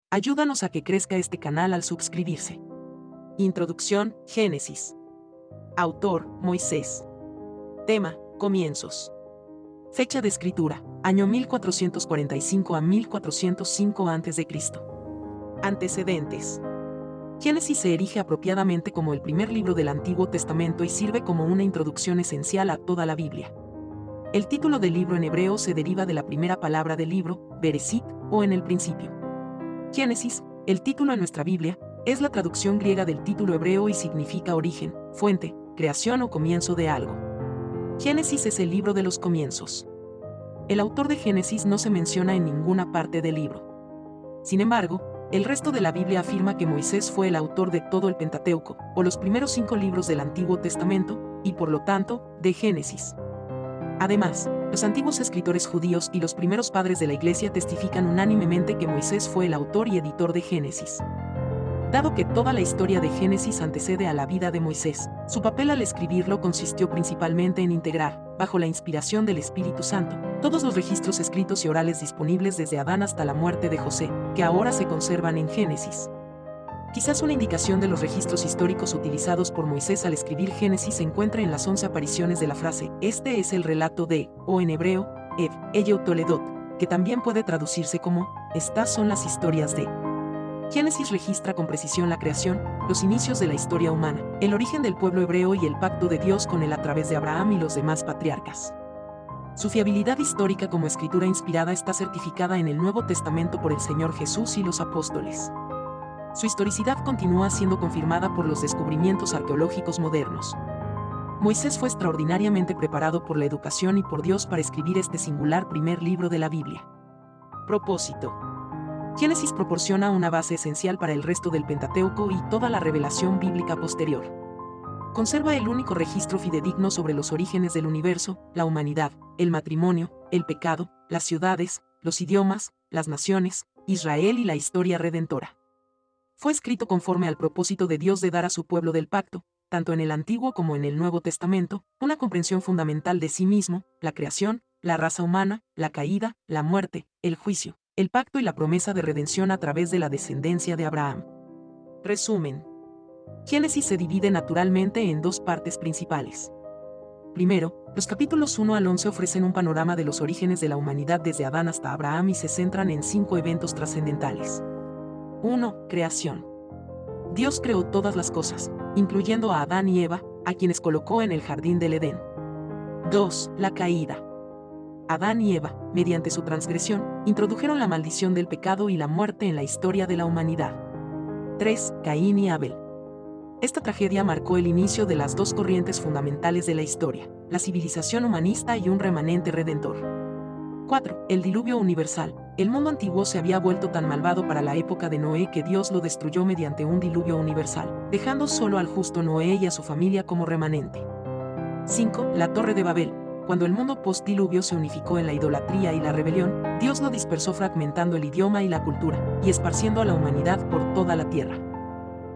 Ayúdanos a que crezca este canal al suscribirse. Introducción, Génesis. Autor, Moisés. Tema, comienzos. Fecha de escritura, año 1445 a 1405 a.C. Antecedentes. Génesis se erige apropiadamente como el primer libro del Antiguo Testamento y sirve como una introducción esencial a toda la Biblia. El título del libro en hebreo se deriva de la primera palabra del libro, Bereshit, o en el principio. Génesis, el título en nuestra Biblia, es la traducción griega del título hebreo y significa origen, fuente, creación o comienzo de algo. Génesis es el libro de los comienzos. El autor de Génesis no se menciona en ninguna parte del libro. Sin embargo, el resto de la Biblia afirma que Moisés fue el autor de todo el Pentateuco, o los primeros 5 libros del Antiguo Testamento, y por lo tanto, de Génesis. Además, los antiguos escritores judíos y los primeros padres de la Iglesia testifican unánimemente que Moisés fue el autor y editor de Génesis. Dado que toda la historia de Génesis antecede a la vida de Moisés, su papel al escribirlo consistió principalmente en integrar, bajo la inspiración del Espíritu Santo, todos los registros escritos y orales disponibles desde Adán hasta la muerte de José, que ahora se conservan en Génesis. Quizás una indicación de los registros históricos utilizados por Moisés al escribir Génesis se encuentra en las 11 apariciones de la frase, este es el relato de, o en hebreo, Ev, Eyeu Toledot, que también puede traducirse como, estas son las historias de. Génesis registra con precisión la creación, los inicios de la historia humana, el origen del pueblo hebreo y el pacto de Dios con él a través de Abraham y los demás patriarcas. Su fiabilidad histórica como escritura inspirada está certificada en el Nuevo Testamento por el Señor Jesús y los apóstoles. Su historicidad continúa siendo confirmada por los descubrimientos arqueológicos modernos. Moisés fue extraordinariamente preparado por la educación y por Dios para escribir este singular primer libro de la Biblia. Propósito. Génesis proporciona una base esencial para el resto del Pentateuco y toda la revelación bíblica posterior. Conserva el único registro fidedigno sobre los orígenes del universo, la humanidad, el matrimonio, el pecado, las ciudades, los idiomas, las naciones, Israel y la historia redentora. Fue escrito conforme al propósito de Dios de dar a su pueblo del pacto, tanto en el Antiguo como en el Nuevo Testamento, una comprensión fundamental de sí mismo, la creación, la raza humana, la caída, la muerte, el juicio, el pacto y la promesa de redención a través de la descendencia de Abraham. Resumen. Génesis se divide naturalmente en 2 partes principales. Primero, los capítulos 1 al 11 ofrecen un panorama de los orígenes de la humanidad desde Adán hasta Abraham y se centran en 5 eventos trascendentales. 1. Creación. Dios creó todas las cosas, incluyendo a Adán y Eva, a quienes colocó en el jardín del Edén. 2. La caída. Adán y Eva, mediante su transgresión, introdujeron la maldición del pecado y la muerte en la historia de la humanidad. 3. Caín y Abel. Esta tragedia marcó el inicio de las 2 corrientes fundamentales de la historia, la civilización humanista y un remanente redentor. 4. El diluvio universal. El mundo antiguo se había vuelto tan malvado para la época de Noé que Dios lo destruyó mediante un diluvio universal, dejando solo al justo Noé y a su familia como remanente. 5. La Torre de Babel. Cuando el mundo post-diluvio se unificó en la idolatría y la rebelión, Dios lo dispersó fragmentando el idioma y la cultura, y esparciendo a la humanidad por toda la tierra.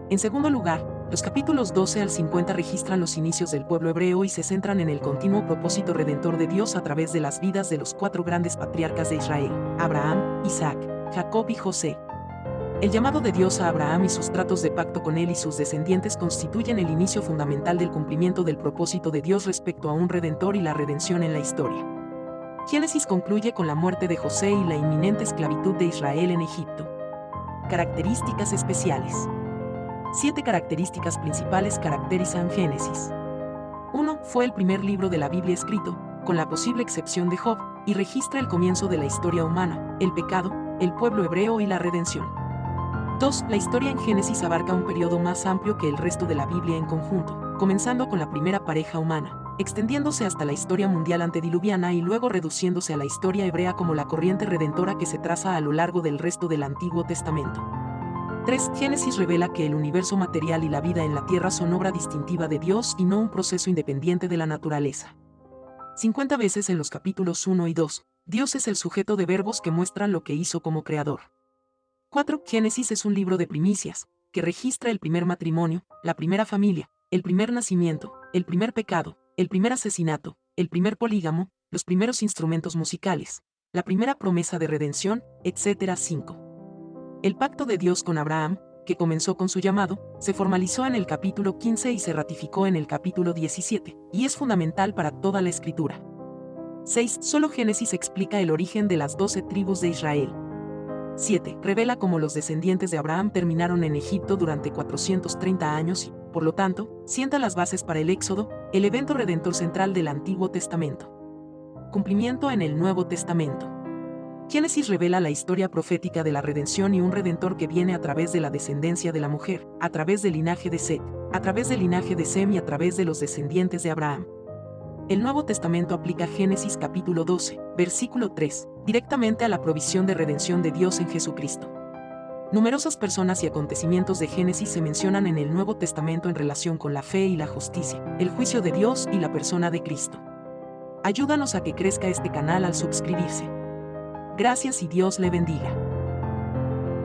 En segundo lugar, los capítulos 12 al 50 registran los inicios del pueblo hebreo y se centran en el continuo propósito redentor de Dios a través de las vidas de los 4 grandes patriarcas de Israel, Abraham, Isaac, Jacob y José. El llamado de Dios a Abraham y sus tratos de pacto con él y sus descendientes constituyen el inicio fundamental del cumplimiento del propósito de Dios respecto a un redentor y la redención en la historia. Génesis concluye con la muerte de José y la inminente esclavitud de Israel en Egipto. Características especiales. 7 características principales caracterizan Génesis. 1. Fue el primer libro de la Biblia escrito, con la posible excepción de Job, y registra el comienzo de la historia humana, el pecado, el pueblo hebreo y la redención. 2. La historia en Génesis abarca un periodo más amplio que el resto de la Biblia en conjunto, comenzando con la primera pareja humana, extendiéndose hasta la historia mundial antediluviana y luego reduciéndose a la historia hebrea como la corriente redentora que se traza a lo largo del resto del Antiguo Testamento. 3. Génesis revela que el universo material y la vida en la tierra son obra distintiva de Dios y no un proceso independiente de la naturaleza. 50 veces en los capítulos 1 y 2, Dios es el sujeto de verbos que muestran lo que hizo como creador. 4. Génesis es un libro de primicias, que registra el primer matrimonio, la primera familia, el primer nacimiento, el primer pecado, el primer asesinato, el primer polígamo, los primeros instrumentos musicales, la primera promesa de redención, etc. 5. El pacto de Dios con Abraham, que comenzó con su llamado, se formalizó en el capítulo 15 y se ratificó en el capítulo 17, y es fundamental para toda la Escritura. 6. Solo Génesis explica el origen de las 12 tribus de Israel. 7. Revela cómo los descendientes de Abraham terminaron en Egipto durante 430 años y, por lo tanto, sienta las bases para el Éxodo, el evento redentor central del Antiguo Testamento. Cumplimiento en el Nuevo Testamento. Génesis revela la historia profética de la redención y un redentor que viene a través de la descendencia de la mujer, a través del linaje de Set, a través del linaje de Sem y a través de los descendientes de Abraham. El Nuevo Testamento aplica Génesis capítulo 12, versículo 3, directamente a la provisión de redención de Dios en Jesucristo. Numerosas personas y acontecimientos de Génesis se mencionan en el Nuevo Testamento en relación con la fe y la justicia, el juicio de Dios y la persona de Cristo. Ayúdanos a que crezca este canal al suscribirse. Gracias y Dios le bendiga.